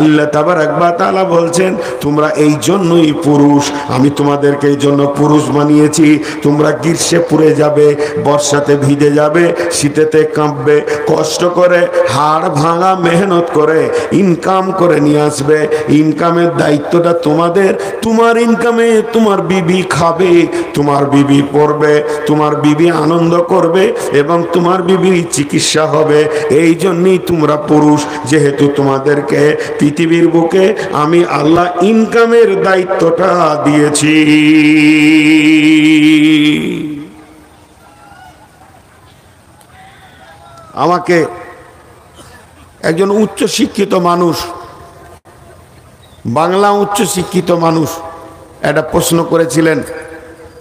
আল্লাহ তাবারাক ওয়া তাআলা বলছেন তোমরা এই জন্যই পুরুষ, আমি তোমাদেরকে এই জন্য পুরুষ বানিয়েছি। তোমরা গ্রীষ্মে পুড়ে যাবে, বর্ষাতে ভিজে যাবে, শীতেতে কাঁপবে, কষ্ট করে হাড় ভাঙা মেহনত করে ইনকাম করে নিয়ে আসবে। ইনকামের দায়িত্বটা তোমাদের। তোমার ইনকামে তোমার বিবি খাবে, তোমার বিবি পড়বে, তোমার বিবি আনন্দ করবে এবং তোমার বিবির চিকিৎসা হবে। এই জন্যই তোমরা পুরুষ, যেহেতু তোমাদেরকে পৃথিবীর বুকে আমি আল্লাহ ইনকামের দায়িত্বটা দিয়েছি। আমাকে একজন উচ্চ শিক্ষিত মানুষ, বাংলা উচ্চ শিক্ষিত মানুষ একটা প্রশ্ন করেছিলেন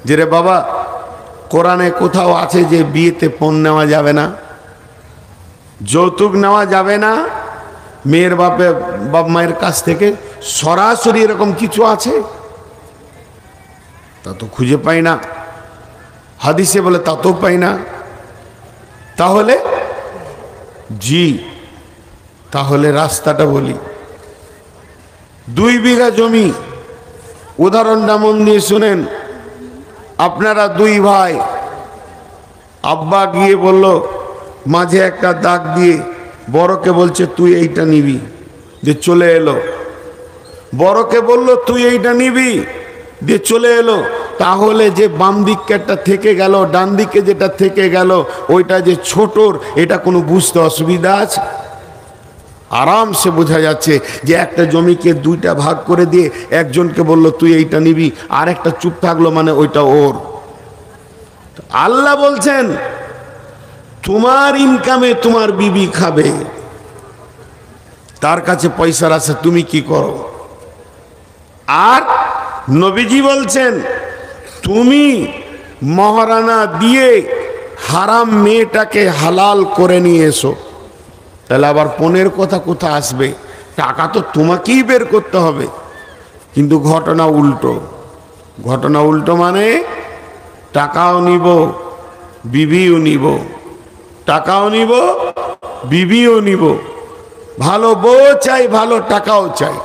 যে রে বাবা, কোরআনে কোথাও আছে যে বিয়েতে পণ নেওয়া যাবে না, যৌতুক নেওয়া যাবে না, মেয়ের বাপ মায়ের কাছ থেকে সরাসরি এরকম কিছু আছে? তা তো খুঁজে পাই না, হাদিসে বলে তা তো পাই না। তাহলে জি, তাহলে রাস্তাটা বলি। 2 বিঘা জমি, উদাহরণটা মন দিয়ে শুনেন। আপনারা 2 ভাই, আব্বা গিয়ে বলল, মাঝে একটা দাগ দিয়ে বড়কে বলছে তুই এইটা নিবি, যে চলে এলো। বড়কে বলল তুই এইটা নিবি, দিয়ে চলে এলো। তাহলে যে বাম দিকটা থেকে গেল, ডান দিকে যেটা থেকে গেল, ওইটা যে ছোটর, এটা কোনো বুঝতে অসুবিধা আছে? আরামসে বোঝা যাচ্ছে যে একটা জমিকে 2টা ভাগ করে দিয়ে একজনকে বলল তুই এইটা নিবি, আর একটা চুপ থাকলো, মানে ওইটা ওর। আল্লাহ বলছেন তোমার ইনকামে তোমার বিবি খাবে, তার কাছে পয়সার আছে, তুমি কি করো? আর নবীজি বলছেন তুমি মহারানা দিয়ে হারাম মেয়েটাকে হালাল করে নিয়ে এসো। তাহলে আবার পণের কথা কোথা আসবে? টাকা তো তোমাকেই বের করতে হবে। কিন্তু ঘটনা উল্টো। ঘটনা উল্টো মানে টাকাও নিব, বিবিও নিব, টাকাও নিব, বিবিও নিব, ভালো বউ চাই, ভালো টাকাও চাই।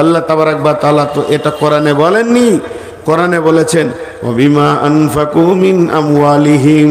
আল্লাহ তাবারাক ওয়া তাআলা তো এটা কোরআনে বলেননি? কোরআনে বলেছেন বিমা আনফাকু মিন আমওয়ালিহিম,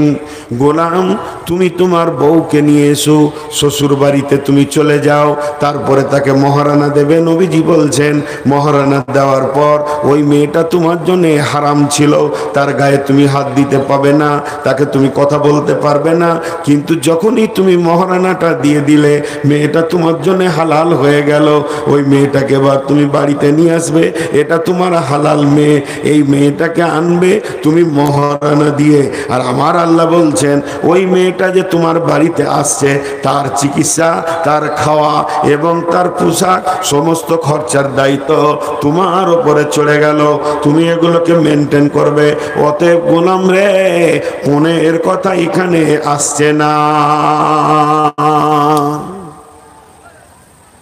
গোলাম তুমি তোমার বউকে নিয়ে এসো, শ্বশুর বাড়িতে তুমি চলে যাও, তারপরে তাকে মহারানা দেবে। নবীজি বলছেন মহারানা দেওয়ার পর ওই মেয়েটা তোমার জন্য হারাম ছিল, তার গায়ে তুমি হাত দিতে পাবে না, তাকে তুমি কথা বলতে পারবে না। কিন্তু যখনই তুমি মহারানাটা দিয়ে দিলে, মেয়েটা তোমার জন্য হালাল হয়ে গেল। ওই মেয়েটাকে এবার তুমি বাড়িতে নিয়ে আসবে, এটা তোমার হালাল মেয়ে। এই মেয়েটাকে আনবে তুমি মহারানা দিয়ে। আর আমার আল্লাহ বলছেন ওই মেয়েটা যে তোমার বাড়িতে আসছে, তার চিকিৎসা, তার খাওয়া এবং তার পোশাক, সমস্ত খরচার দায়িত্ব তোমার উপরে চলে গেল। তুমি এগুলোকে মেনটেন করবে। অতএব গোলাম রে, পণের কথা এখানে আসছে না,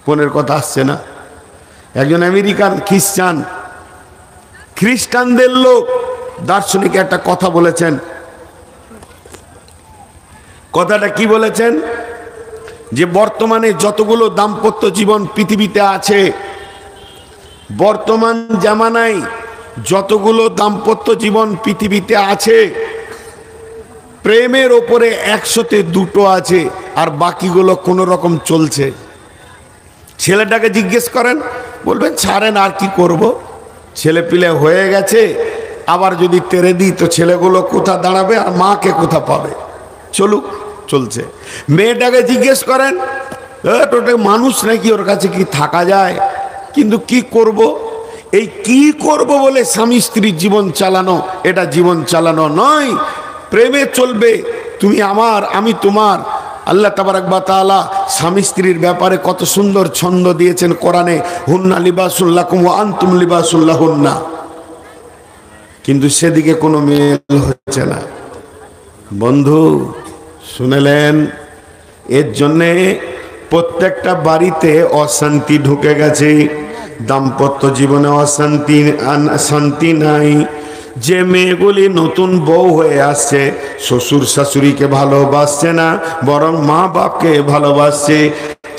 পণের কথা আসছে না। একজন আমেরিকান খ্রিস্টানদের লোক দার্শনিক একটা কথা বলেছেন। কথাটা কি বলেছেন? যে বর্তমানে যতগুলো দাম্পত্য জীবন পৃথিবীতে আছে, বর্তমান জামানায় যতগুলো দাম্পত্য জীবন পৃথিবীতে আছে, প্রেমের ওপরে 100-তে 2টো আছে, আর বাকিগুলো কোনো রকম চলছে। ছেলেটাকে জিজ্ঞেস করেন, বলবেন ছাড়েন, আর কি করব, ছেলে পিলে হয়ে গেছে, আবার যদি তেরে দিই তো ছেলেগুলো কোথা দাঁড়াবে আর মাকে কোথা পাবে, চলুক, চলছে। মেয়েটাকে জিজ্ঞেস করেন, ওটা মানুষ নাকি, ওর কাছে কি থাকা যায়? কিন্তু কি করব, এই কি করব বলে স্বামী স্ত্রীর জীবন চালানো, এটা জীবন চালানো নয়। প্রেমে চলবে, তুমি আমার, আমি তোমার। আল্লাহ তাবারাক ওয়া তাআলা স্বামী স্ত্রীর ব্যাপারে কত সুন্দর ছন্দ দিয়েছেন কোরআনে, হুন্না লিবাসুল লাকুম ওয়া আনতুম লিবাসুল লাহুন্না। কিন্তু সেদিকে কোনো মেল হচ্ছে না। বন্ধু শুনলেন, এর জন্যে প্রত্যেকটা বাড়িতে অশান্তি ঢুকে গেছে, দাম্পত্য জীবনে শান্তি নাই। যে মেয়েগুলি নতুন বউ হয়ে আসছে, শ্বশুর শাশুড়িকে ভালোবাসছে না, বরং মা বাপকে ভালোবাসছে।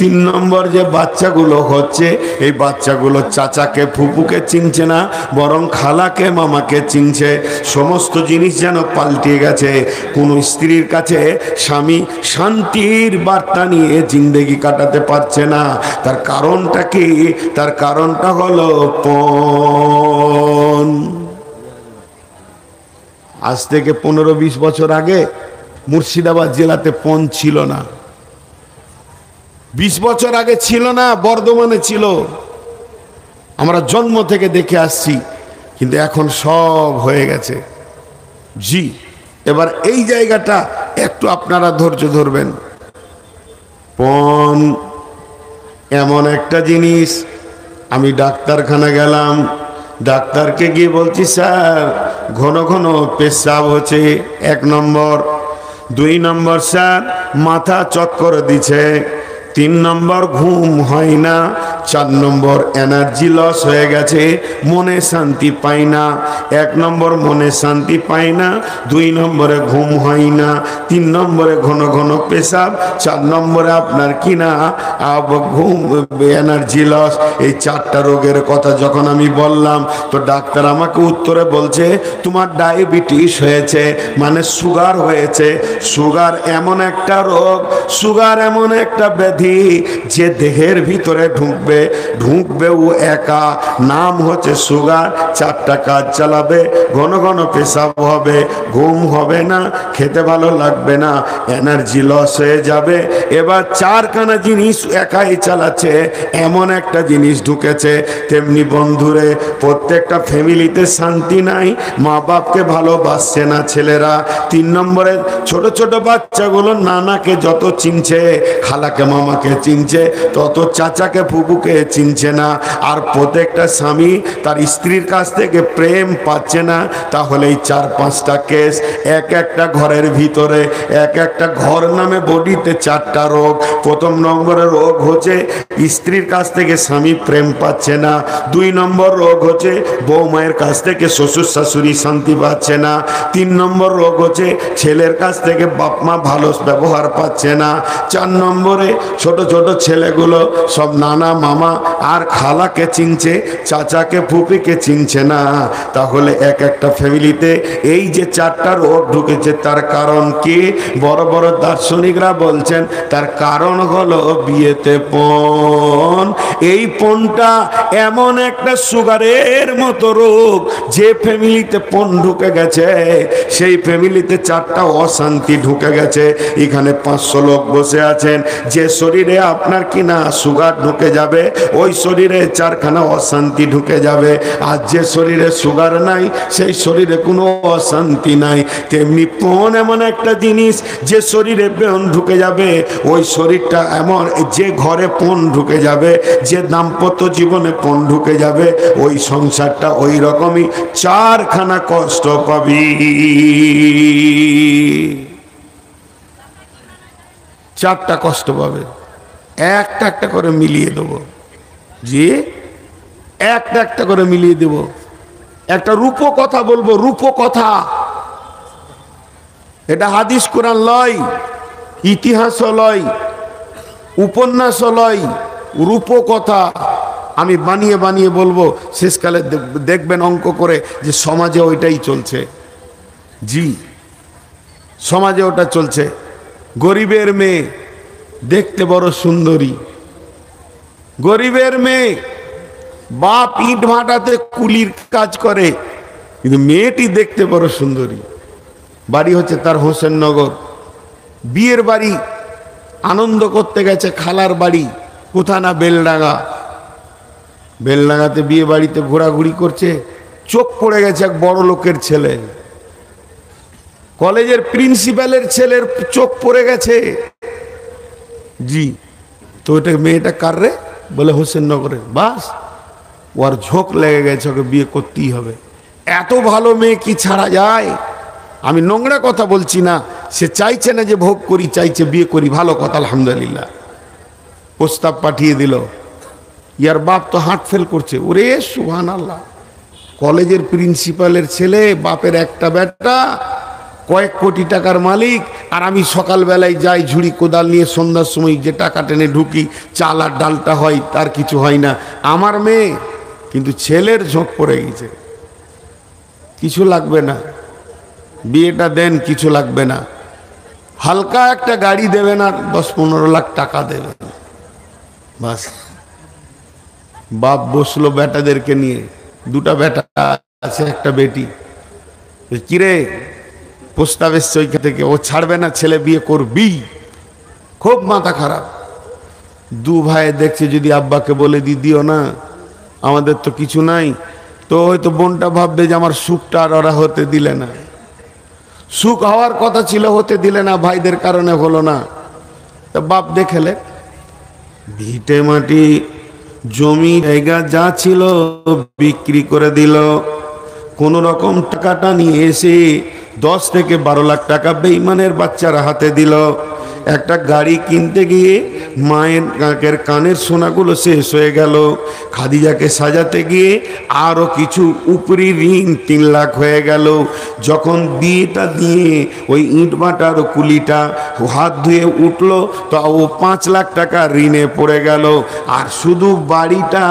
তিন নম্বর যে বাচ্চাগুলো হচ্ছে, এই বাচ্চাগুলো চাচাকে ফুপুকে চিনছে না, বরং খালাকে মামাকে চিনছে। সমস্ত জিনিস যেন পাল্টে গেছে। কোন স্ত্রীর কাছে স্বামী শান্তির বার্তা নিয়ে জিন্দেগি কাটাতে পারছে না। তার কারণটা কি? তার কারণটা হলো পণ। আজ থেকে 15-20 বছর আগে মুর্শিদাবাদ জেলাতে পণ ছিল না। 20 বছর আগে ছিল না, বর্ধমানে ছিল। আমরা জন্ম থেকে দেখে আসছি, কিন্তু এখন সব হয়ে গেছে। জি, এবার এই জায়গাটা একটু আপনারা ধৈর্য ধরবেন। পণ এমন একটা জিনিস, আমি ডাক্তারখানা গেলাম, ডাক্তারকে গিয়ে বলছি স্যার ঘন ঘন পেশাব হচ্ছে, 1 নম্বর। 2 নম্বর স্যার মাথা চক্কর দিছে। 3 নম্বর ঘুম হয় না। 4 নম্বর এনার্জি লস হয়ে গেছে, মনে শান্তি পাই না। 1 নম্বর মনে শান্তি পাই না, 2 নম্বরে ঘুম হয় না, 3 নম্বরে ঘন ঘন পেশাব, 4 নম্বরে আপনার কিনা ঘুম, এনার্জি লস। এই 4টা রোগের কথা যখন আমি বললাম, তো ডাক্তার আমাকে উত্তরে বলছে তোমার ডায়াবেটিস হয়েছে, মানে সুগার হয়েছে। সুগার এমন একটা রোগ, সুগার এমন একটা ব্যাধি যে দেহের ভিতরে ঢুকবে ও একা, নাম হচ্ছে সুগার। 4টা কাজ চালাবে, ঘন ঘন পেশাব হবে, ঘুম হবে না, খেতে ভালো লাগবে না, এনার্জি লস হয়ে যাবে। এবার 4খানা জিনিস একাই চালাচ্ছে, এমন একটা জিনিস ঢুকেছে। তেমনি বন্ধুরে, প্রত্যেকটা ফ্যামিলিতে শান্তি নাই, মা বাপকে ভালোবাসছে না ছেলেরা। 3 নম্বরে ছোট ছোট বাচ্চাগুলো নানাকে যত চিনছে, খালাকে মামাকে চিনছে, তত চাচাকে ফুপুকে চিনছে না। আর প্রত্যেকটা স্বামী তার স্ত্রীর কাছ থেকে প্রেম পাচ্ছে না। তাহলে এই 4-5টা কেস, একটা ঘরের ভিতরে, একটা ঘর নামে বডিতে 4টা রোগ। 1 নম্বরের রোগ হচ্ছে স্ত্রীর কাছ থেকে স্বামী প্রেম পাচ্ছে না। 2 নম্বর রোগ হচ্ছে বৌমায়ের কাছ থেকে শ্বশুর শাশুড়ি শান্তি পাচ্ছে না। 3 নম্বর রোগ হচ্ছে ছেলের কাছ থেকে বাপ মা ভালো ব্যবহার পাচ্ছে না। 4 নম্বরে ছোট ছোট ছেলেগুলো সব নানা মামা আর খালাকে চিনছে, চাচাকে ফুপিকে চিনছে না। তাহলে একটা ফ্যামিলিতে এই যে 4টা রোগ ঢুকেছে, তার কারণ কি? বড় বড় দার্শনিকরা বলছেন তার কারণ হলো বিয়েতে পণ। এই পণটা এমন একটা সুগারের মতো রোগ, যে ফ্যামিলিতে পণ ঢুকে গেছে সেই ফ্যামিলিতে 4টা অশান্তি ঢুকে গেছে। এখানে 500 লোক বসে আছেন, যে শরীরে আপনার কিনা সুগার ঢুকে যাবে, ওই শরীরে 4খানা অশান্তি ঢুকে যাবে। আর যে শরীরে সুগার নাই, সেই শরীরে কোনো অশান্তি নাই। তেমনি পণ এমন একটা জিনিস, যে শরীরে পণ ঢুকে যাবে, ওই শরীরটা এমন, যে ঘরে পণ ঢুকে যাবে, যে দাম্পত্য জীবনে পণ ঢুকে যাবে, ওই সংসারটা ওই রকমই 4খানা কষ্ট পাবি। 4টা কষ্ট পাবে, একটা করে মিলিয়ে দেবো। জি, একটা করে মিলিয়ে দেব। একটা রূপকথা বলবো, রূপকথা। এটা হাদিস কোরআন লয়, ইতিহাস লয়, উপন্যাস লয়, রূপকথা। আমি বানিয়ে বানিয়ে বলবো, শেষকালে দেখবেন অঙ্ক করে যে সমাজে ওইটাই চলছে। জি, সমাজে ওটা চলছে। গরিবের মেয়ে দেখতে বড় সুন্দরী, গরিবের মেয়ে, বাপ ইট ভাটাতে কুলির কাজ করে, কিন্তু মেয়েটি দেখতে বড় সুন্দরী। বাড়ি হচ্ছে তার হোসেননগর। বিয়ের বাড়ি আনন্দ করতে গেছে, খালার বাড়ি কোথা না বেলডাঙ্গা। বেলডাঙ্গাতে বিয়ে বাড়িতে ঘোরাঘুরি করছে, চোখ পড়ে গেছে এক বড় লোকের ছেলে, কলেজের প্রিন্সিপালের ছেলের চোখ পড়ে গেছে। জি, তো ওটা মেয়েটা কার রে? বলে হোসেননগরে। বাস, ওর ঝোঁক লেগে গেছে, ওকে বিয়ে করতেই হবে। এত ভালো মেয়ে কি ছাড়া যায়? আমি নোংরা কথা বলছি না, সে চাইছে না যে ভোগ করি, চাইছে বিয়ে করি। ভালো কথা, আলহামদুলিল্লাহ। প্রস্তাব পাঠিয়ে দিল, ইয়ার বাপ তো হার্ট ফেল করছে। ওরে সুবহানাল্লাহ, কলেজের প্রিন্সিপালের ছেলে, বাপের একটা বেটা, কয়েক কোটি টাকার মালিক, আর আমি সকালবেলায় যাই ঝুড়ি কোদাল নিয়ে, সন্ধ্যার সময় যে টাকা টেনে ঢুকি, চাল আর ডালটা হয়, তার কিছু হয় না। আমার মেয়ে কিন্তু ছেলের ঝোঁক পড়ে গেছে, কিছু লাগবে না, বিয়েটা দেন, কিছু লাগবে না, হালকা একটা গাড়ি দেবেন আর 10-15 লাখ টাকা দেবেন, বাস। বাপ বসলো বেটাদেরকে নিয়ে, দুটা বেটা আছে, একটা বেটি। কিরে প্রস্তাব এসছে ওইখান থেকে, ও ছাড়বে না, ছেলে বিয়ে করবি। খুব মাথা খারাপ। দু ভাই দেখছে যদি আব্বাকে বলে দিও না, আমাদের তো কিছু নাই, তো হয়তো বোনটা ভাববে যে আমার সুখটা আর ওরা হতে দিলে না, সুখ হওয়ার কথা ছিল, হতে দিলে না, ভাইদের কারণে হলো না। তা বাপ দেখেলে ভিটে মাটি জমি জায়গা যা ছিল বিক্রি করে দিল, কোন রকম টাকাটা নিয়ে এসে 10 থেকে 12 লাখ টাকা বেঈমানের বাচ্চার হাতে দিল। একটা গাড়ি কিনতে গিয়ে মায়ের কাকের কানের সোনাগুলো শেষ হয়ে গেল। খাদিজাকে সাজাতে গিয়ে আরো কিছু উপরি ঋণ 3 লাখ হয়ে গেল। যখন বিয়েটা দিয়ে ওই ইট ভাটার কুলিটা হাত ধুয়ে উঠলো, তো ও 5 লাখ টাকা ঋণে পড়ে গেল। আর শুধু বাড়িটা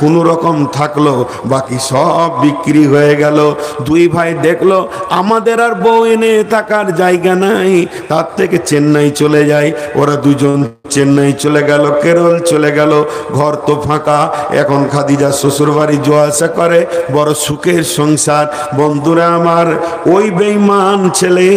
কোনো রকম থাকলো, বাকি সব বিক্রি হয়ে গেল। দুই ভাই দেখলো আমাদের আর বউ এনে থাকার জায়গা নাই, তার থেকে চেন্নাই চলে যায়। ওরা দুজন চেন্নাই চলে গেল, কেরল চলে গেল, ঘর তো ফাঁকা। এখন খাদিজা শ্বশুর বাড়ি যাওয়া আসা করে, বড় সুখের সংসার। বন্ধুরা আমার, ওই বেঈমান ছেলে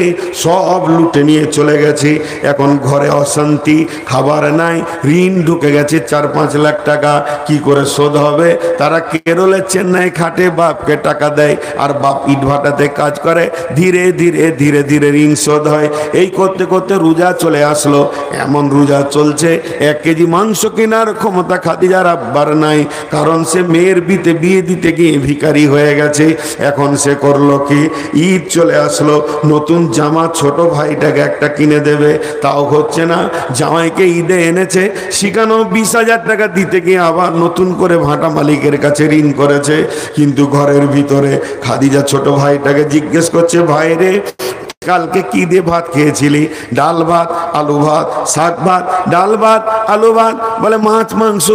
সব লুটে নিয়ে চলে গেছে। এখন ঘরে অশান্তি, খাবার নাই, ঋণ ঢুকে গেছে 4-5 লাখ টাকা, কি করে শোধ হবে? তারা কেরলে চেন্নাই খাটে, বাপকে টাকা দেয়, আর বাপ ইটভাটাতে কাজ করে। ধীরে ধীরে ধীরে ধীরে ঋণ শোধ হয়। এই করতে করতে রোজা চলে আসলো। এমন রোজা চলছে, 1 কেজি মাংস কেনার ক্ষমতা খাদিজার আব্বার নাই, কারণ সে মেয়ের বিয়ে দিতে গিয়ে ভিখারি হয়ে গেছে। এখন সে করলো কি, ঈদ চলে আসলো, নতুন জামা ছোট ভাইটাকে একটা কিনে দেবে, তাও হচ্ছে না। জামাইকে ঈদে এনেছে, সেখানেও 20,000 টাকা দিতে গিয়ে আবার নতুন করে ভাটা মালিকের কাছে ঋণ করেছে। কিন্তু ঘরের ভিতরে খাদিজা ছোট ভাইটাকে জিজ্ঞেস করছে, ভাই রে কালকে কি দিয়ে ভাত খেয়েছিলি? ডাল ভাত, আলু ভাত, শাক ভাত, ডাল ভাত, আলু ভাত। বলে মাছ মাংস।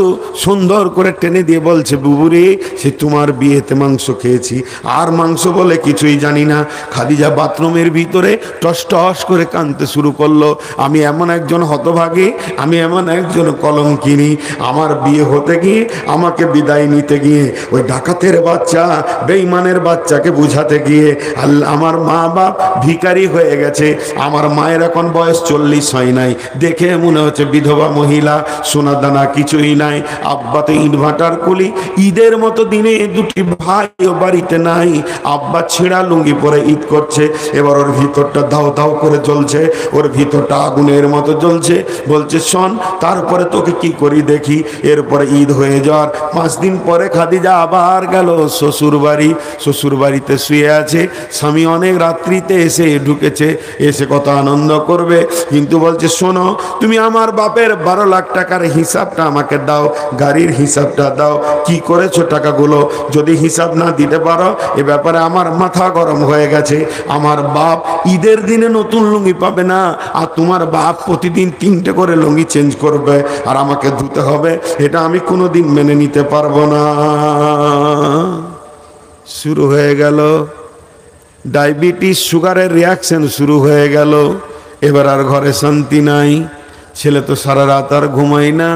সুন্দর করে টেনে দিয়ে বলছে, বুবুরে সে তোমার বিয়েতে মাংস খেয়েছি, আর মাংস বলে কিছুই জানি না। খাদিজা বাথরুমের ভিতরে টস টস করে কাঁদতে শুরু করলো। আমি এমন একজন হতভাগী, আমি এমন একজন কলঙ্কিনী, আমার বিয়ে হতে গিয়ে, আমাকে বিদায় নিতে গিয়ে ওই ডাকাতের বাচ্চা, বেঈমানের বাচ্চাকে বুঝাতে গিয়ে আল্লাহ, আমার মা বাপ ভিখারি হয়ে গেছে। আমার মায়ের এখন বয়স 40 হয় নাই, দেখে মনে হচ্ছে বিধবা মহিলা, সোনা দানা কিছুই নাই। আব্বা তো ইট ভাটার কুলি, ঈদের মতো দিনে দুটি ভাইও বাড়িতে নাই। আব্বা ছেঁড়া লুঙ্গি পরে ঈদ করছে। এবার ওর ভিতরটা দাও দাও করে জ্বলছে, ওর ভিতরটা আগুনের মতো জ্বলছে। বলছে শোন, তারপরে তোকে কি করি দেখি। এরপরে ঈদ হয়ে যাওয়ার 5 দিন পরে খাদিজা আবার গেল শ্বশুর বাড়ি। শ্বশুর বাড়িতে শুয়ে আছে, স্বামী অনেক রাত্রিতে এসে ঢুকেছে, এসে কত আনন্দ করবে, কিন্তু বলছে শোনো, তুমি আমার বাপের 12 লাখ টাকার হিসাবটা আমাকে দাও, গাড়ির হিসাবটা দাও, কি করেছো টাকাগুলো। যদি হিসাব না দিতে পারো, এ ব্যাপারে আমার মাথা গরম হয়ে গেছে। আমার বাপ ঈদের দিনে নতুন লুঙ্গি পাবে না, আর তোমার বাপ প্রতিদিন 3টে করে লুঙ্গি চেঞ্জ করবে, আর আমাকে ধুতে হবে। এটা আমি কোনোদিন মেনে নিতে পারবো না। শুরু হয়ে গেল ডায়াবেটিস, সুগারের রিয়াকশন শুরু হয়ে গেল। এবার আর ঘরে শান্তি নাই। ছেলে তো সারা রাত আর ঘুমাই না,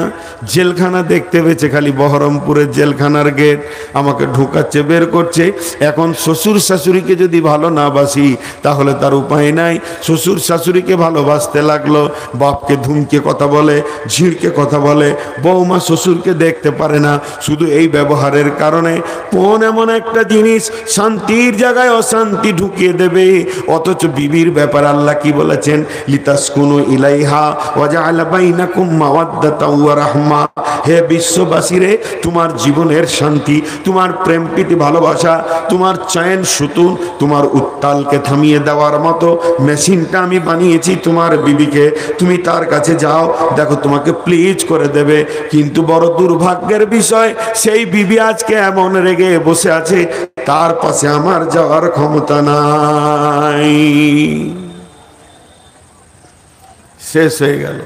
জেলখানা দেখতে পেয়েছে, খালি বহরমপুরের জেলখানার গেট, আমাকে ঢুকাচ্ছে, বের করছে। এখন শ্বশুর শাশুড়িকে যদি ভালো না বাসি, তাহলে তার উপায় নাই। শ্বশুর শাশুড়িকে ভালোবাসতে লাগলো, বাপকে ধুমকে কথা বলে, ঝিড়কে কথা বলে, বৌমা শ্বশুরকে দেখতে পারে না। শুধু এই ব্যবহারের কারণে কোন এমন একটা জিনিস শান্তির জায়গায় অশান্তি ঢুকিয়ে দেবে। অথচ বিবির ব্যাপার আল্লাহ কি বলেছেন, লিতাসকুনু ইলাইহা ওয়া হে বিশ্ববাসীরে, তোমার জীবনের শান্তি, তোমার প্রেম প্রীতি ভালোবাসা, তোমার চয়ন সুতুন, তোমার উত্তালকে থামিয়ে দেওয়ার মতো মেশিনটা আমি বানিয়েছি তোমার বিবিকে। তুমি তার কাছে যাও, দেখো তোমাকে প্লিজ করে দেবে। কিন্তু বড় দুর্ভাগ্যের বিষয়, সেই বিবি আজকে এমন রেগে বসে আছে, তার পাশে আমার যাওয়ার ক্ষমতা নাই। শেষ হয়ে গেল,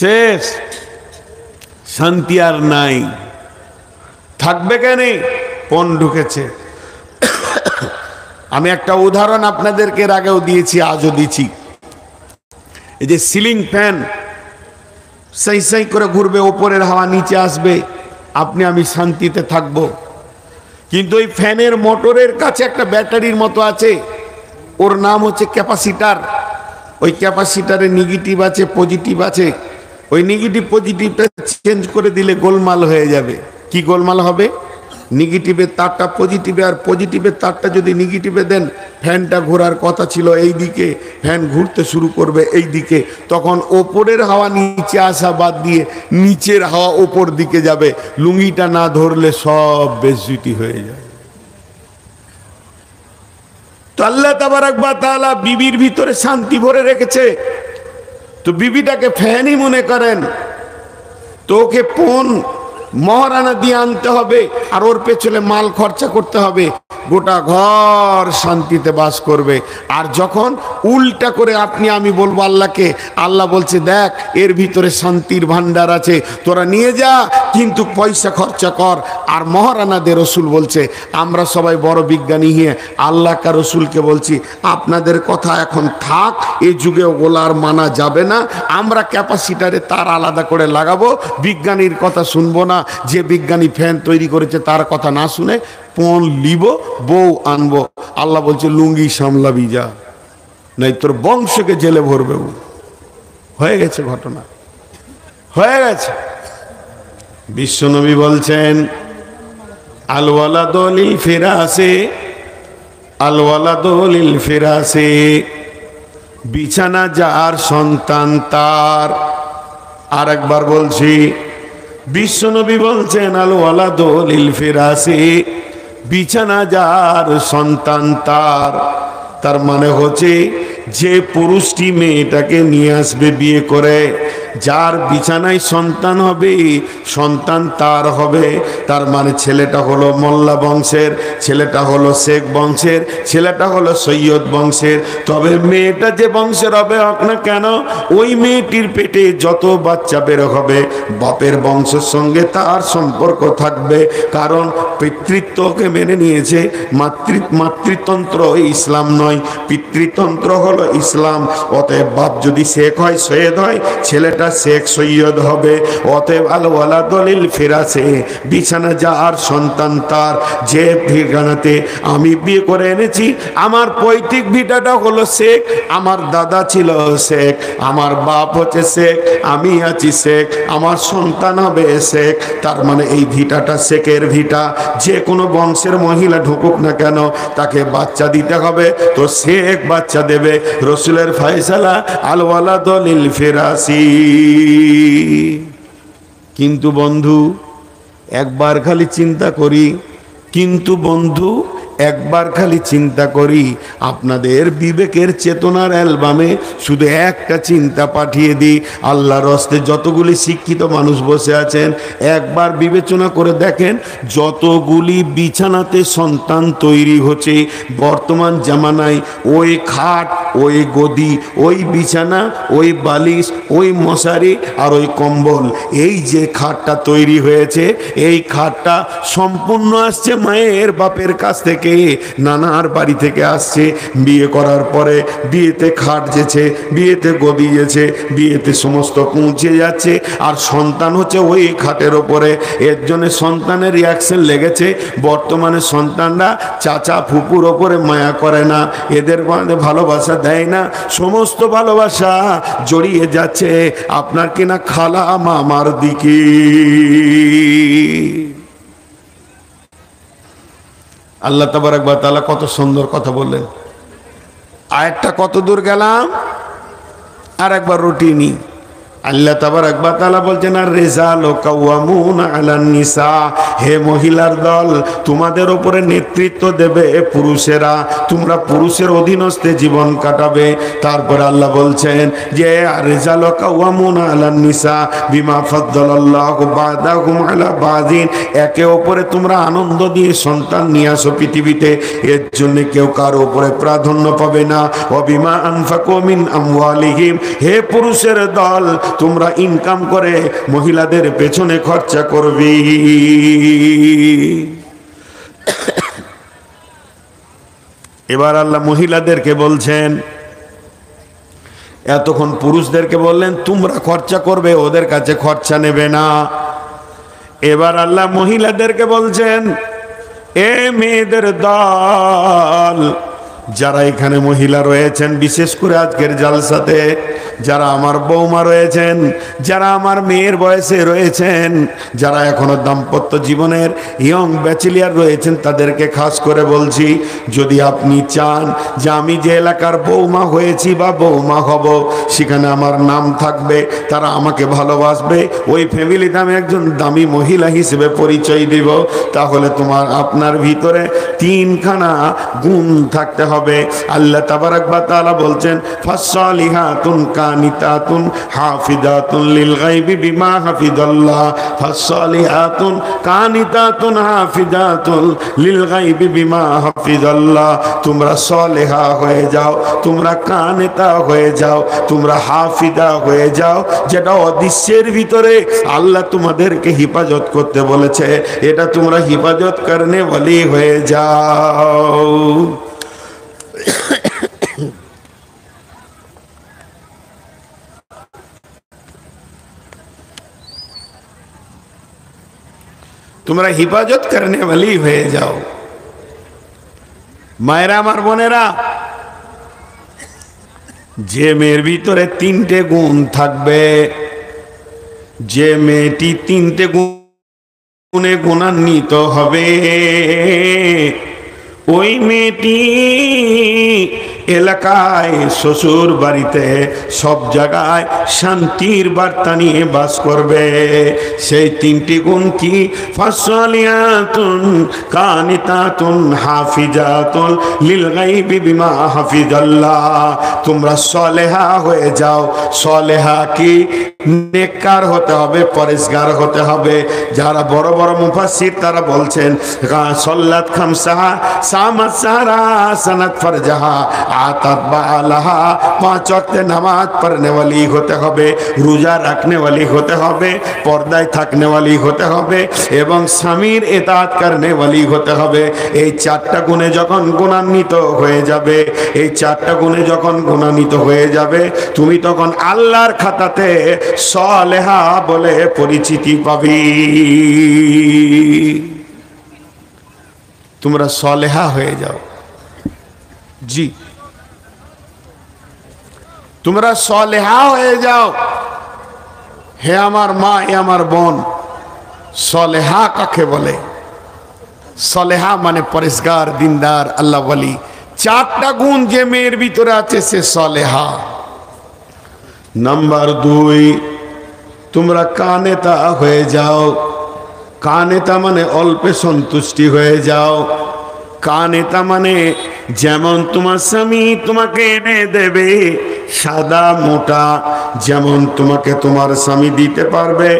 শেষ, শান্তি আর নাই। থাকবে কেন? পণ ঢুকেছে। আমি একটা উদাহরণ আপনাদেরকে এর আগেও দিয়েছি, আজও দিচ্ছি। এই যে সিলিং ফ্যান সাই সাই করে ঘুরবে, ওপরের হাওয়া নিচে আসবে, আপনি আমি শান্তিতে থাকব। কিন্তু ওই ফ্যানের মোটরের কাছে একটা ব্যাটারির মতো আছে, ওর নাম হচ্ছে ক্যাপাসিটার। ওই ক্যাপাসিটারে নেগেটিভ আছে, পজিটিভ আছে। ওই নেগেটিভ পজিটিভটা চেঞ্জ করে দিলে গোলমাল হয়ে যাবে। কি গোলমাল হবে? নেগেটিভের তারটা পজিটিভে, আর পজিটিভের তারটা যদি নেগেটিভে দেন, ফ্যানটা ঘোরার কথা ছিল এই দিকে, ফ্যান ঘুরতে শুরু করবে এই দিকে। তখন ওপরের হাওয়া নিচে আসা বাদ দিয়ে নিচের হাওয়া ওপর দিকে যাবে। লুঙ্গিটা না ধরলে সব বেজ্জতি হয়ে যায়। তো আল্লাহ তাবারাক ওয়া তাআলা বিবির ভিতরে শান্তি ভরে রেখেছে। তো বিবিটাকে ফ্যানই মনে করেন, তো ওকে পণ মহারানা দিয়ে আনতে হবে, আর ওর পেছনে মাল খরচা করতে হবে, গোটা ঘর শান্তিতে বাস করবে। আর যখন উল্টা করে আপনি আমি বলবো আল্লাহকে, আল্লাহ বলছে দেখ এর ভিতরে শান্তির ভান্ডার আছে, তোরা নিয়ে যা, কিন্তু পয়সা খরচা কর। আর মহারানাদের রসুল বলছে, আমরা সবাই বড় বিজ্ঞানী হয়ে আল্লাহ কা রসুলকে বলছি আপনাদের কথা এখন থাক, এই যুগে ওগুলো আর মানা যাবে না, আমরা ক্যাপাসিটারে তার আলাদা করে লাগাবো, বিজ্ঞানীর কথা শুনবো না। যে বিজ্ঞানী ফ্যান তৈরি করেছে তার কথা না শুনে পণ লিব, বউ আনবো। আল্লাহ বলছে লুঙ্গি সামলাবি যা, নাই তোর বংশকে জেলে ভরবে। হয়ে গেছে, ঘটনা হয়ে গেছে। বিশ্বনবী বলছেন আল ওয়ালাদু লিল ফিরাসে, আল ওয়ালাদু লিল ফিরাসে, বিছানা যার সন্তান তার। আর একবার বলছি, বিশ্বনবী বলছেন আল ওয়ালাদু লিল ফিরাসি, বিছানা যার সন্তান তার। তার মানে হচ্ছে যে পুরুষটি মেয়েটাকে নিয়ে আসবে বিয়ে করে, যার বিছানায় সন্তান হবে, সন্তান তার হবে। তার মানে ছেলেটা হলো মোল্লা বংশের, ছেলেটা হলো শেখ বংশের, ছেলেটা হলো সৈয়দ বংশের। তবে মেয়েটা যে বংশের হবে হোক না কেন, ওই মেয়েটির পেটে যত বাচ্চা বের হবে বাপের বংশের সঙ্গে তার সম্পর্ক থাকবে। কারণ পিতৃত্বকে মেনে নিয়েছে, মাতৃতন্ত্র ইসলাম নয়, পিতৃতন্ত্র হলো ইসলাম। অতএব বাপ যদি শেখ হয়, সৈয়দ হয়, ছেলেটা শেখ সৈয়দ হবে। অতএব আল ওয়ালাদু লিল ফিরাসে, বিছানা যার সন্তান তার। যে ঠিকানাতে আমি বিয়ে করে এনেছি, আমার পৈতৃক ভিটাটা হলো শেখ, আমার দাদা ছিল শেখ, আমার বাপ হচ্ছে শেখ, আমি আছি শেখ, আমার সন্তান হবে শেখ। তার মানে এই ভিটাটা শেখের ভিটা। যে কোনো বংশের মহিলা ঢুকুক না কেন, তাকে বাচ্চা দিতে হবে, তো শেখ বাচ্চা দেবে। রসুলের ফয়সালা আল ওয়ালাদু লিল ফিরাসি। কিন্তু বন্ধু একবার খালি চিন্তা করি, কিন্তু বন্ধু একবার খালি চিন্তা করি, আপনাদের বিবেকের চেতনার অ্যালবামে শুধু একটা চিন্তা পাঠিয়ে দিই। আল্লাহর হস্তে যতগুলি শিক্ষিত মানুষ বসে আছেন, একবার বিবেচনা করে দেখেন যতগুলি বিছানাতে সন্তান তৈরি হচ্ছে বর্তমান জামানায়, ওই খাট, ওই গদি, ওই বিছানা, ওই বালিশ, ওই মশারি আর ওই কম্বল, এই যে খাটটা তৈরি হয়েছে, এই খাটটা সম্পূর্ণ আসছে মায়ের বাপের কাছ থেকে, নানার বাড়ি থেকে আসছে। বিয়ে করার পরে বিয়েতে খাট যেছে, বিয়েতে গদি যেছে, বিয়েতে সমস্ত পৌঁছে যাচ্ছে, আর সন্তান হচ্ছে ওই খাটের ওপরে। এর জন্য সন্তানের রিয়াকশন লেগেছে। বর্তমানে সন্তানরা চাচা ফুপুর ওপরে মায়া করে না, এদের মধ্যে ভালোবাসা দেয় না, সমস্ত ভালোবাসা জড়িয়ে যাচ্ছে আপনার কিনা খালা মামার দিকে। আল্লাহ তাবারাক ওয়া তাআলা কত সুন্দর কথা বললেন। আয়াতটা কত দূর গেলাম, আর একবার রুটিনি। আল্লাহ তাবারাক ওয়া তাআলা বলছেন আর রিজালু কাওয়ামুনা আলান নিসা, হে মহিলার দল তোমাদের উপরে নেতৃত্ব দেবে পুরুষেরা, তোমরা পুরুষের অধীনস্থে জীবন কাটাবে। তারপর আল্লাহ বলছেন যে আর রিজালু কাওয়ামুনা আলান নিসা বিমা ফাদ্দালাল্লাহু বা'দাহুম আলা বাযিন, একে অপরে তোমরা আনন্দ দিয়ে সন্তান নিয়ে আসো পৃথিবীতে, এর জন্য কেউ কারো উপরে প্রাধান্য পাবে না। ওয়া বিমা আনফাকু মিন আমওয়ালিহিম, হে পুরুষের দল তোমরা ইনকাম করে মহিলাদের পেছনে খরচা করবে। এবার আল্লাহ মহিলাদেরকে বলছেন, এতক্ষণ পুরুষদেরকে বললেন তোমরা খরচা করবে, ওদের কাছে খরচা নেবে না। এবার আল্লাহ মহিলাদেরকে বলছেন, এ মেয়েদের দল, যারা এখানে মহিলা রয়েছেন, বিশেষ করে আজকের জালসাতে যারা আমার বৌমা রয়েছেন, যারা আমার মেয়ের বয়সে রয়েছেন, যারা এখনো দাম্পত্য জীবনের ইয়ং ব্যাচেলিয়ার রয়েছেন, তাদেরকে খাস করে বলছি, যদি আপনি চান যে আমি যে এলাকার বৌমা হয়েছি বা বৌমা হব সেখানে আমার নাম থাকবে, তারা আমাকে ভালোবাসবে, ওই ফ্যামিলিতে আমি একজন দামি মহিলা হিসেবে পরিচয় দিব, তাহলে আপনার ভিতরে তিনখানা গুণ থাকতে হবে। আল্লাহ তাবারাক ওয়া তাআলা বলছেন ফাসসালিহাতুন কানিতাতুন হাফিজাতুন লিল গায়বি বিমা হাফিজাল্লাহ, ফাসসালিহাতুন কানিতাতুন হাফিজাতুন লিল গায়বি বিমা হাফিজাল্লাহ। তোমরা সালেহা হয়ে যাও, তোমরা কানিতা হয়ে যাও, তোমরা হাফিজা হয়ে যাও, যেটা অদৃশ্যের ভিতরে আল্লাহ তোমাদেরকে হিফাজত করতে বলেছে, এটা তোমরা হিফাজত করনে ওয়ালি হয়ে যাও। তোমরা হিফাজত করনে ওয়ালি হয়ে যাও। মায়েরা, আমার বোনেরা, যে মেয়ের ভিতরে তিনটে গুণ থাকবে, যে মেয়েটি তিনটে গুণে গুণান্বিত হবে, ওই মেয়েটি এলাকায়, শ্বশুর বাড়িতে, সব জায়গায় শান্তির বার্তা নিয়ে বাস করবে। সেই তিনটি গুণ কি? ফাসসালিয়াতুন কানিতাতুন হাফিজাতুন লিল গায়বি বিমা হাফিজাল্লাহ। তোমরা সালেহা হয়ে যাও। সালেহা কি? নেককার হতে হবে, পরেশগার হতে হবে। যারা বড় বড় মুফাসসির তারা বলছেন সাল্লাত খামসাহা সামাত সারা সানাত ফরজাহা আতাত বালাহা, 5 ওয়াক্ত নামাজ পড়নে वाली হতে হবে, রোজা রাখনে वाली হতে হবে, পর্দায় থাকনে वाली হতে হবে এবং স্বামীর ইতাআত করনে वाली হতে হবে। এই চারটা গুণে যখন গুণান্বিত হয়ে যাবে, এই চারটা গুণে যখন গুণান্বিত হয়ে যাবে, তুমি তখন আল্লাহর খাতাতে সালেহা বলে পরিচিতি পাবি। তোমরা সালেহা হয়ে যাও। জি, তোমরা সালেহা হয়ে যাও। হে আমার মা, হে আমার বোন, সালেহা কাকে বলে? সালেহা মানে পরেশগার, দিনদার, আল্লাহ ওয়ালি। চারটা গুণ যে মেয়ের ভিতরে আছে সে সালেহা। নাম্বার 2, তোমরা কানেতা হয়ে যাও। কানেতা মানে অল্পে সন্তুষ্টি হয়ে যাও। কানেতা মানে যেমন তোমার স্বামী তোমাকে এনে দেবে, সাদা মোটা যেমন তোমাকে তোমার স্বামী দিতে পারবে,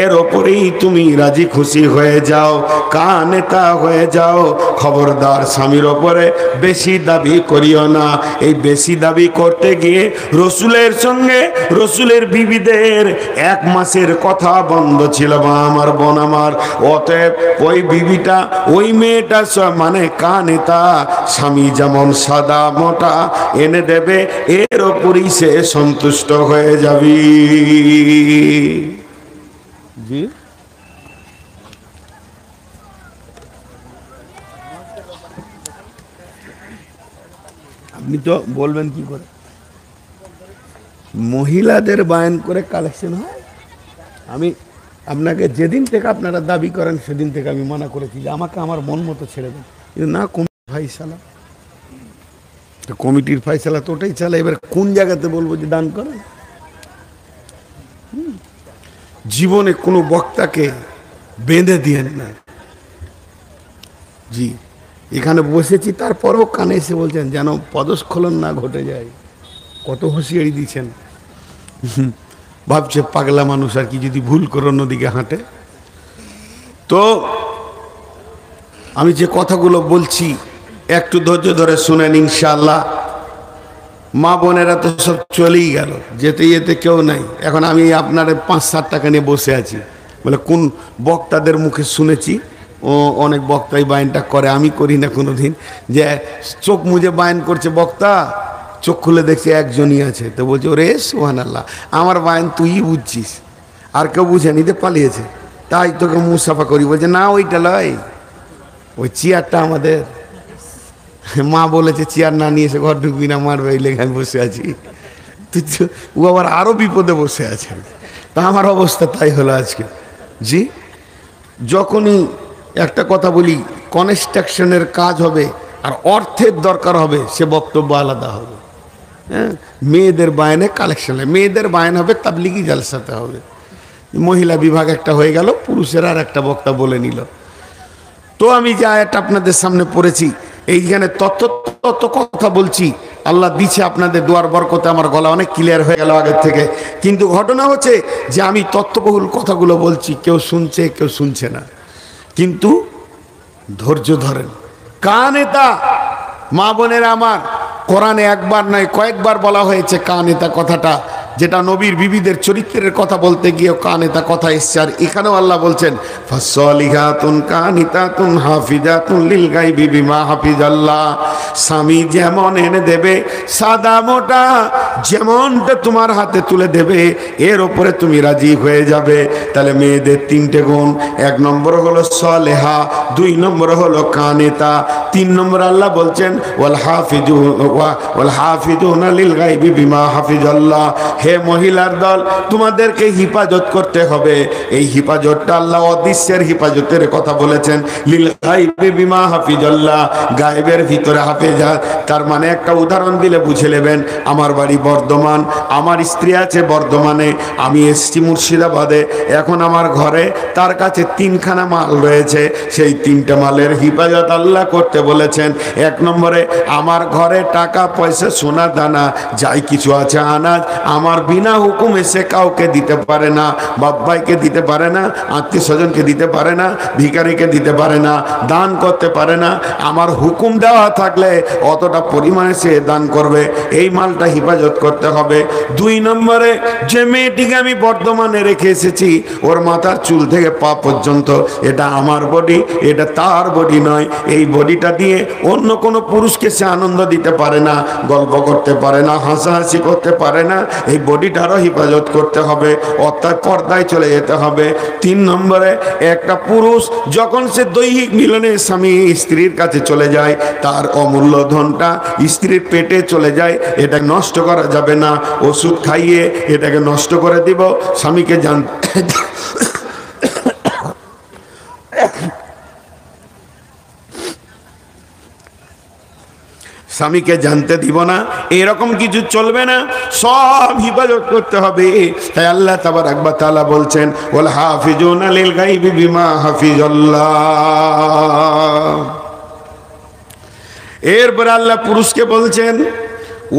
এর ওপরেই তুমি রাজি খুশি হয়ে যাও, কানেতা হয়ে যাও। খবরদার, স্বামীর ওপরে বেশি দাবি করিও না। এই বেশি দাবি করতে গিয়ে রসুলের সঙ্গে রসুলের বিবিদের 1 মাসের কথা বন্ধ ছিল বা আমার বোন আমার। অতএব ওই বিবিটা, ওই মেয়েটা মানে কানেতা, স্বামী যেমন সাদা মোটা এনে দেবে, এর ওপরই সে সন্তুষ্ট হয়ে যাবি। জি, আপনি তো বলবেন কি করে? মহিলাদের বায়ান করে কালেকশন হয়। আমি আপনাকে যেদিন থেকে আপনারা দাবি করেন সেদিন থেকে আমি মানা করেছি যে আমাকে আমার মন মতো ছেড়ে দেন। না, ফাইসালা তো কমিটির ফাইসালা তো ওটাই চালা। এবার কোন জায়গাতে বলবো যে দান করেন? জীবনে কোনো বক্তাকে বেঁধে দিয়েন না। জি, এখানে বসেছি তারপরেও কানে এসে বলছেন যেন পদস্খলন না ঘটে যায়। কত হুঁশিয়ারি দিচ্ছেন। ভাবছে পাগলা মানুষ আর কি, যদি ভুল করে অন্যদিকে হাঁটে। তো আমি যে কথাগুলো বলছি একটু ধৈর্য ধরে শুনেন ইনশাআল্লাহ। মা বোনেরা তো সব চলেই গেল, যেতে যেতে কেউ নাই। এখন আমি আপনার 5-7 টাকা নিয়ে বসে আছি। বলে কোন বক্তাদের মুখে শুনেছি, ও অনেক বক্তাই বায়নটা করে, আমি করি না কোনো দিন, যে চোখ মুজে বায়ন করছে বক্তা, চোখ খুলে দেখছে একজনই আছে। তো বলছে ওরে সুবহানাল্লাহ, আমার বায়ন তুই বুঝছিস, আর কেউ বুঝে নিতে পালিয়েছে, তাই তোকে মুসাফা করি। বলছে না ওইটা লয়, ওই চেয়ারটা আমাদের। মা বলেছে চেয়ার না নিয়ে এসে ঘর ঢুকবি না, মারবে, এই লেগে আমি বসে আছি। ও আবার আরো বিপদে বসে আছে। তা আমার অবস্থা তাই হলো আজকে। জি, যখনই একটা কথা বলি, কনস্ট্রাকশনের কাজ হবে আর অর্থের দরকার হবে, সে বক্তব্য আলাদা হবে। হ্যাঁ, মেয়েদের বায়নে কালেকশনে, মেয়েদের বায়ন হবে তাবলিগি জালসাতে হবে। মহিলা বিভাগ একটা হয়ে গেল, পুরুষেরা আর একটা বক্তা বলে নিল। তো আমি যে আয়াতটা আপনাদের সামনে পড়েছি, এইখানে তত কথা বলছি, আল্লাহ দিচ্ছে আপনাদের দোয়ার বরকতে আমার গলা অনেক ক্লিয়ার হয়ে গেল আগের থেকে। কিন্তু ঘটনা হচ্ছে যে আমি তথ্যবহুল কথাগুলো বলছি, কেউ শুনছে কেউ শুনছে না। কিন্তু ধৈর্য ধরেন। কানেতা মা বোনেরা আমার, কোরআনে একবার নয় কয়েকবার বলা হয়েছে কানেতা কথাটা, যেটা নবীর বিবিদের চরিত্রের কথা বলতে গিয়ে কানেতা কথা এসছে। আর এখানেও আল্লাহ বলছেন ফাসলিহাতুন কানিতাতুন হাফিজাতুন লিল গায়বি বিমা হাফিজাল্লাহ। স্বামী যেমন এনে দেবে সাদা মোটা, যেমনটা তোমার হাতে তুলে দেবে এর উপরে তুমি রাজি হয়ে যাবে। তাহলে মেয়েদের 3টে গুণ, 1 নম্বর হলো সলেহা, 2 নম্বর হলো কানেতা, 3 নম্বর আল্লাহ বলছেন ওয়াল হাফিজুনা লিল গায়বি বিমা হাফিজাল্লাহ। হে মহিলার দল, তোমাদেরকে হিফাজত করতে হবে। এই হিফাজতটা আল্লাহ অদৃশ্যের হিফাজতের কথা বলেছেন, লিল গায়বি বিমা হাফিজাল্লাহ, গায়েবের ভিতরে হাফেজা। তার মানে একটা উদাহরণ দিলে বুঝে নেবেন। আমার বাড়ি বর্ধমান, আমার স্ত্রী আছে বর্ধমানে, আমি এসছি মুর্শিদাবাদে। এখন আমার ঘরে তার কাছে 3খানা মাল রয়েছে, সেই 3টে মালের হিফাজত আল্লাহ করতে বলেছেন। 1 নম্বরে আমার ঘরে টাকা পয়সা সোনা দানা যাই কিছু আছে আনাজ, আমার বিনা হুকুম এসে কাউকে দিতে পারে না, বাপ ভাইকে দিতে পারে না, আত্মীয় স্বজনকে দিতে পারে না, ভিখারিকে দিতে পারে না, দান করতে পারে না। আমার হুকুম দেওয়া থাকলে অতটা পরিমাণে সে দান করবে, এই মালটা হেফাজত করতে হবে। 2 নম্বরে যে মেয়েটিকে আমি বর্ধমানে রেখে এসেছি, ওর মাথার চুল থেকে পা পর্যন্ত এটা আমার বডি, এটা তার বডি নয়। এই বডিটা দিয়ে অন্য কোনো পুরুষকে সে আনন্দ দিতে পারে না, গল্প করতে পারে না, হাসাহাসি করতে পারে না। এই বডিটারও হেফাজত করতে হবে, অর্থাৎ পর্দায় চলে যেতে হবে। 3 নম্বরে একটা পুরুষ যখন সে দৈহিক মিলনে স্বামী স্ত্রীর কাছে চলে যায়, তার অমূল্য ধনটা স্ত্রীর পেটে চলে যায়, এটা নষ্ট করা যাবে না। ওষুধ খাইয়ে এটাকে নষ্ট করে দিব, স্বামীকে স্বামীকে জানতে দিব না, এরকম কিছু চলবে না, সব হিফাজত করতে হবে। তাই আল্লাহ তাবারাক ওয়া তাআলা বলছেন ওয়াল হাফিজুনা লিল গায়বি বিমা হাফিজাল্লাহ। এরপর আল্লাহ পুরুষকে বলছেন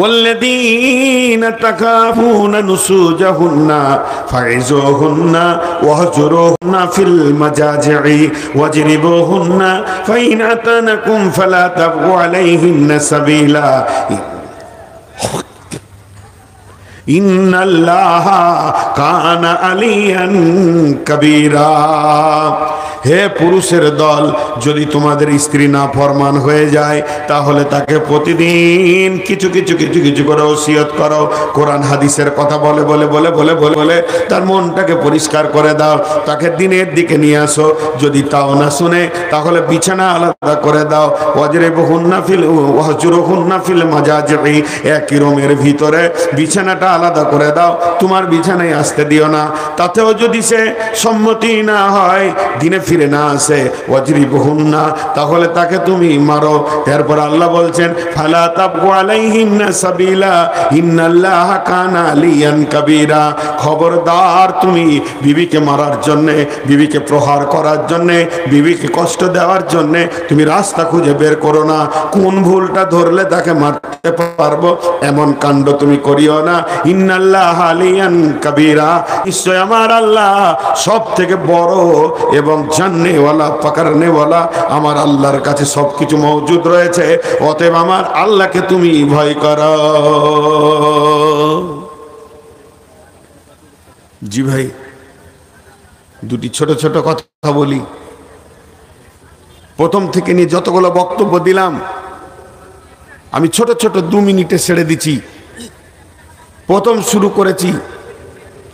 والذين تخافون نشوزهن فعظوهن واهجروهن في المضاجع واضربوهن فإن أطعنكم فلا تبغوا عليهن سبيلا ইন্নাল্লাহা কানা আলিয়ান কাবীরা। হে পুরুষের দল, যদি তোমাদের স্ত্রী নাফরমান হয়ে যায় তাহলে তাকে প্রতিদিন কিছু কিছু কিছু কিছু করে ওসিয়ত করো, কোরআন হাদিসের কথা বলে বলে বলে বলে বলে বলে তার মনটাকে পরিষ্কার করে দাও, তাকে দিনের দিকে নিয়ে আসো। যদি তাও না শুনে তাহলে বিছানা আলাদা করে দাও। ওয়াজরিবুহুন্না ফিল ওয়াহজুরুহুন্না ফিল মাজাজি, একই রুমের ভিতরে বিছানাটা আলাদা করে দাও, তোমার বিছানায় আসতে দিও না। তাতেও যদি সে সম্মতি না হয়, দিনে ফিরে না আসে ওয়াজরিবহুন্না, তাহলে তাকে তুমি মারো। এরপর আল্লাহ বলছেন ফালা তাবগু আলাইহিন্না সাবিলা ইন্নাল্লাহা কানা আলিয়ান কাবীরা। খবরদার তুমি বিবিকে মারার জন্যে, বিবিকে প্রহার করার জন্যে, বিবিকে কষ্ট দেওয়ার জন্যে তুমি রাস্তা খুঁজে বের করো না। কোন ভুলটা ধরলে তাকে মারতে পারবো এমন কাণ্ড তুমি করিও না। ইন্নাল্লাহা আলিয়ান কাবীরা, নিশ্চয় আমার আল্লাহ সব থেকে বড় এবং জাননেওয়ালা পাকড়নেওয়ালা। আমার আল্লাহর কাছে সবকিছু মওজুদ রয়েছে, অতএব আমার আল্লাহকে তুমি ভয় করো। জি ভাই, দুটি ছোট ছোট কথা বলি। প্রথম থেকে নিয়ে যতগুলো বক্তব্য দিলাম আমি ছোট ছোট 2 মিনিটে ছেড়ে দিচ্ছি। প্রথম শুরু করেছি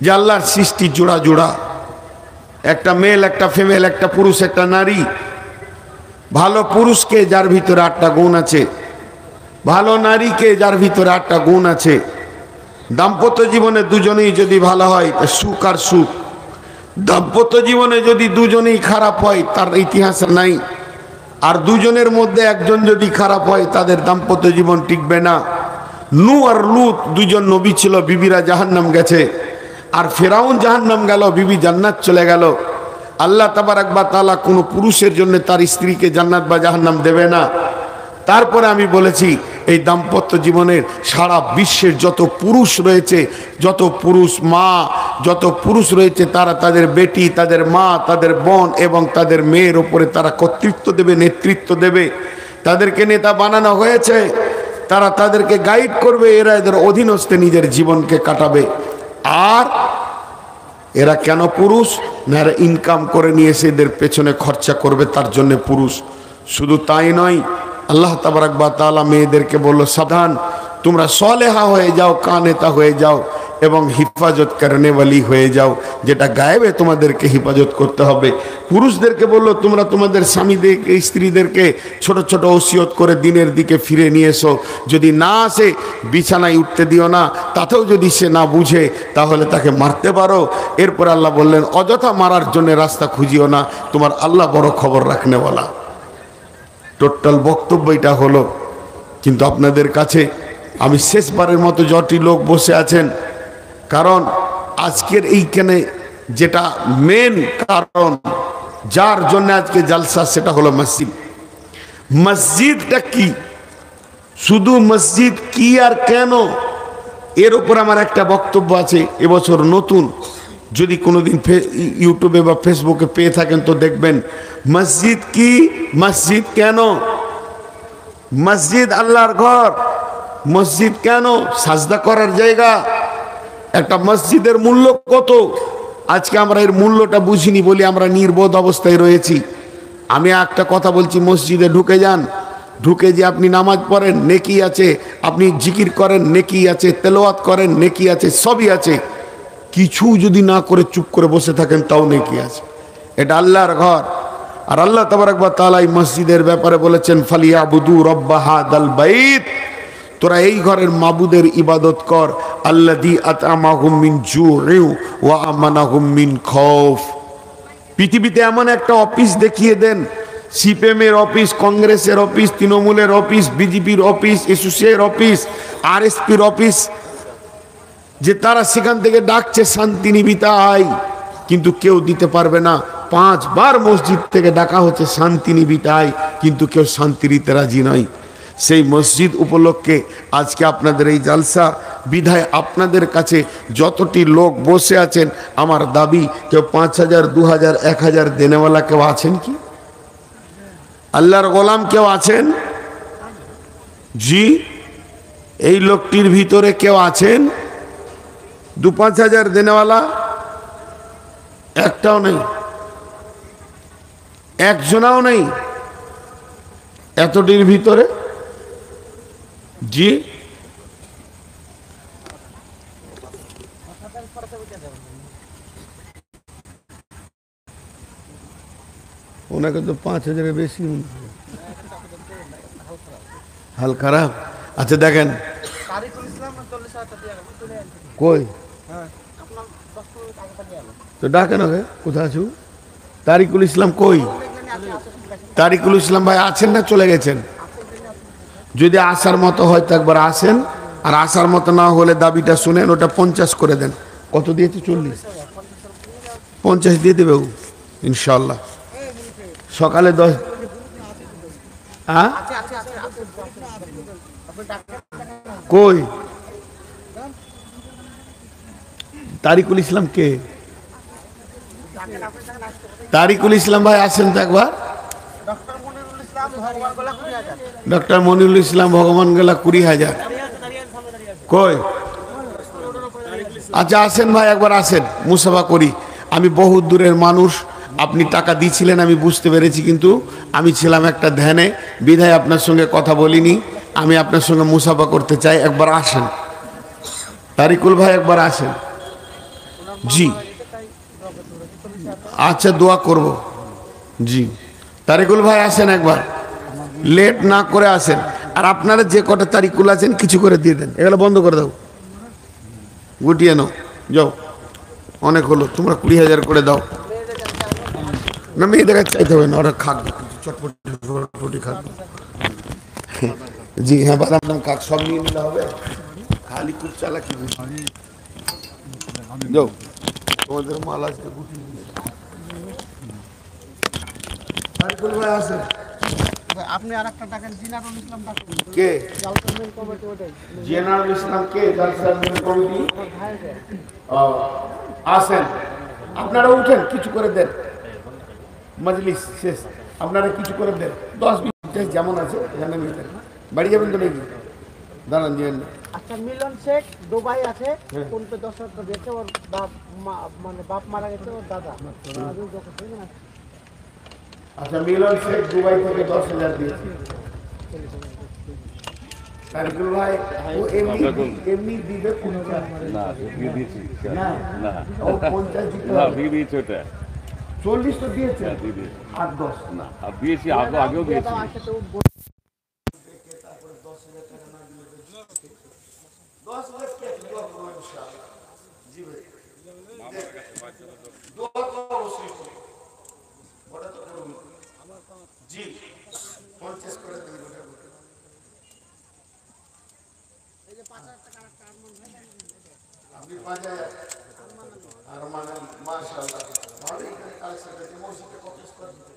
যে আল্লাহর সৃষ্টি জোড়া জোড়া, একটা মেল, একটা ফিমেল, একটা পুরুষ, একটা নারী। ভালো পুরুষকে যার ভিতরে 8টা গুণ আছে, ভালো নারীকে যার ভিতরে 8টা গুণ আছে। দাম্পত্য জীবনে দুজনেই যদি ভালো হয় তা সুখ আর সুখ। দাম্পত্য জীবনে যদি দুজনেই খারাপ হয় তার ইতিহাস নাই। আর দুজনের মধ্যে একজন যদি খারাপ হয় তাদের দাম্পত্য জীবন টিকবে না। নূহ আর লূত দুজন নবী ছিল, বিবিরা জাহান্নাম গেছে। আর ফেরাউন জাহান্নাম গেল, বিবি জান্নাত চলে গেল। আল্লাহ তাবারক ওয়া তাআলা কোনো পুরুষের জন্য তার স্ত্রীকে জান্নাত বা জাহান্নাম দেবে না। তারপরে আমি বলেছি এই দাম্পত্য জীবনের সারা বিশ্বের যত পুরুষ রয়েছে, যত পুরুষ মা, যত পুরুষ রয়েছে তারা তাদের বেটি, তাদের মা, তাদের বোন এবং তাদের মেয়ের ওপরে তারা কর্তৃত্ব দেবে, নেতৃত্ব দেবে। তাদেরকে নেতা বানানো হয়েছে, তারা তাদেরকে গাইড করবে, এরা এদের অধীনস্থে নিজের জীবনকে কাটাবে। আর এরা কেন পুরুষ না, এরা ইনকাম করে নিয়ে এসে এদের পেছনে খরচা করবে, তার জন্য পুরুষ। শুধু তাই নয়, আল্লাহ তাবারক ওয়া তাআলা মেয়েদেরকে বলল সাবধান, তোমরা সলেহা হয়ে যাও, কানেতা হয়ে যাও এবং হিফাজত করনেওয়ালি হয়ে যাও, যেটা গায়েবে তোমাদেরকে হিফাজত করতে হবে। পুরুষদেরকে বলল তোমরা তোমাদের স্বামীদেরকে, স্ত্রীদেরকে ছোট ছোট ওসিয়ত করে দিনের দিকে ফিরে নিয়ে এসো। যদি না আসে বিছানায় উঠতে দিও না, তাতেও যদি সে না বুঝে তাহলে তাকে মারতে পারো। এরপর আল্লাহ বললেন অযথা মারার জন্য রাস্তা খুঁজিও না, তোমার আল্লাহ বড় খবর রাখনেওয়ালা। টোটাল বক্তব্য এটা হলো। কিন্তু আপনাদের কাছে আমি শেষবারের মতো যতটি লোক বসে আছেন, কারণ আজকের এইখানে যেটা মেন কারণ যার জন্য আজকে জালসা, সেটা হলো মসজিদ। মসজিদটা কি, শুধু মসজিদ কি আর কেন, এর উপর আমার একটা বক্তব্য আছে। এবছর নতুন, যদি কোনোদিন ইউটিউবে বা ফেসবুকে পেয়ে থাকেন তো দেখবেন। মসজিদ কি, মসজিদ কেন? মসজিদ আল্লাহর ঘর। মসজিদ কেন? সাজদা করার জায়গা। একটা মসজিদের মূল্য কত? আজকে আমরা এর মূল্যটা বুঝিনি বলি আমরা নির্বোধ অবস্থায় রয়েছি। আমি একটা কথা বলছি, মসজিদে ঢুকে যান, ঢুকে যে আপনি নামাজ পড়েন নেকি আছে, আপনি জিকির করেন নেকি আছে, তেলাওয়াত করেন নেকি আছে, সবই আছে। কিছু যদি না করে চুপ করে বসে থাকেন তাও নেকি আছে। এটা আল্লাহর ঘর। আর আল্লাহ তাবারক ওয়া তাআলা এই মসজিদের ব্যাপারে বলেছেন ফালিয়াবুদু রাব্বা হাদাল বাইত, তোরা এই ঘরের মাবুদের ইবাদত কর। আল্লাযী আত'আমাহুম মিন জু'ইন ওয়া আমানাহুম মিন খাউফ। পৃথিবীতে এমন একটা অফিস দেখিয়ে দেন, সিপিএমের অফিস, কংগ্রেসের অফিস, তৃণমূলের অফিস, বিজেপির অফিস, এসোসিয়ের অফিস, আরএসপির অফিস, যে তারা সেখান থেকে ডাকছে শান্তি নিবিতায়, কিন্তু কেউ দিতে পারবে না। 5 বার মসজিদ থেকে ডাকা হচ্ছে শান্তি নিবিতায়, কিন্তু কেউ শান্তি দিতে রাজি নয়। সেই মসজিদ উপলক্ষে আজকে আপনাদের এই জালসা বিধায় আপনাদের কাছে যতটি লোক বসে আছেন, আমার দাবি কেউ 5000, 2000, 1000 দেনেওয়ালা কেউ আছেন কি? আল্লাহর গোলাম কেউ আছেন? জি, এই লোকটির ভিতরে কেউ আছেন 2-5000 দেনেওয়ালা? একটাও নেই, একজনাও নেই এতটির ভিতরে। জি, ওনাকে তো 5000-এর বেশি। হাল খারাপ। আচ্ছা দেখেন কই তো ডাকেন, কোথায় আছো? তারিকুল ইসলাম কই? তারিকুল ইসলাম ভাই আছেন না চলে গেছেন? যদি আসার মতো হয় তো একবার আসেন, আর আসার মতো না হলে দাবিটা শুনেন, ওটা 50 করে দেন। কত দিয়েছে? 40। 50 দিয়ে দেবে ও ইনশাল্লাহ। সকালে 10। হ্যাঁ কই তারিকুল ইসলাম কে? তারিকুল ইসলাম ভাই আসেন তো একবার। ডক্টর মনিরুল ইসলাম ভগবান গেলা 20,000 কই? আচ্ছা আসেন ভাই, একবার আসেন, মুসাফা করি। আমি বহু দূরের মানুষ, আপনি টাকা দিয়েছিলেন আমি বুঝতে পেরেছি, কিন্তু আমি ছিলাম একটা ধ্যানে, বিধায় আপনার সঙ্গে কথা বলিনি। আমি আপনার সঙ্গে মুসাফা করতে চাই, একবার আসেন। তারিকুল ভাই একবার আসেন। জি আচ্ছা, দোয়া করব। জি তারিকুল ভাই আসেন একবার, লেট না করে আসেন। আর আপনারা যে কটা তারিকুল আছেন কিছু করে দিয়ে দেন, এগুলো বন্ধ করে দাও, গুটিয়ে নাও, যাও। অনেক হলো, তোমরা 20,000 করে দাও। না মেয়েদের চাইতে হবে না, ওরা খাক চটপটি খাক। জি হ্যাঁ, বাদাম খাক, সব নিয়ে নিলে হবে, খালি কুচ চালা কি যাও। তোমাদের মাল আজকে গুটি ভাই আছে। আপনি আরেকটা ডাকেন, জিনারুল ইসলাম ডাকেন। কে? জালসার কমিটি ওটাই। জিনারুল ইসলাম কে? জালসার কমিটি। আসেন, আপনারা উঠেন, কিছু করে দেন, মজলিস শেষ, আপনারা কিছু করে দেন। 10-20 যেমন আছে এখানে নিতেন, বাড়ি যাবেন তো নাকি? দাঁড়ান দিবেন না। আচ্ছা, মিলন শেখ দুবাই আছে, কোন পে 10,000 টাকা দিয়েছে, ওর বাপ মানে বাপ মারা গেছে, ওর দাদা। আচ্ছা, মিলন শেখ দুবাই থেকে 10,000 দিয়েছে। তারিকুল ভাই ও এমনি দিবে 50 না দিয়ে দিয়েছি না না ও 50 দিতে না হবে। দিয়ে দিয়েছি ওটা 40 তো দিয়েছে, দিয়ে দিয়েছি 8-10 না আর দিয়েছি আগেও দিয়েছি জি 50 করে দিন। আপনি 5,000 আর মানে মাশাআল্লাহ ভালো, এখানে কালেকশন আছে, মসজিদে 50 করে দিতে।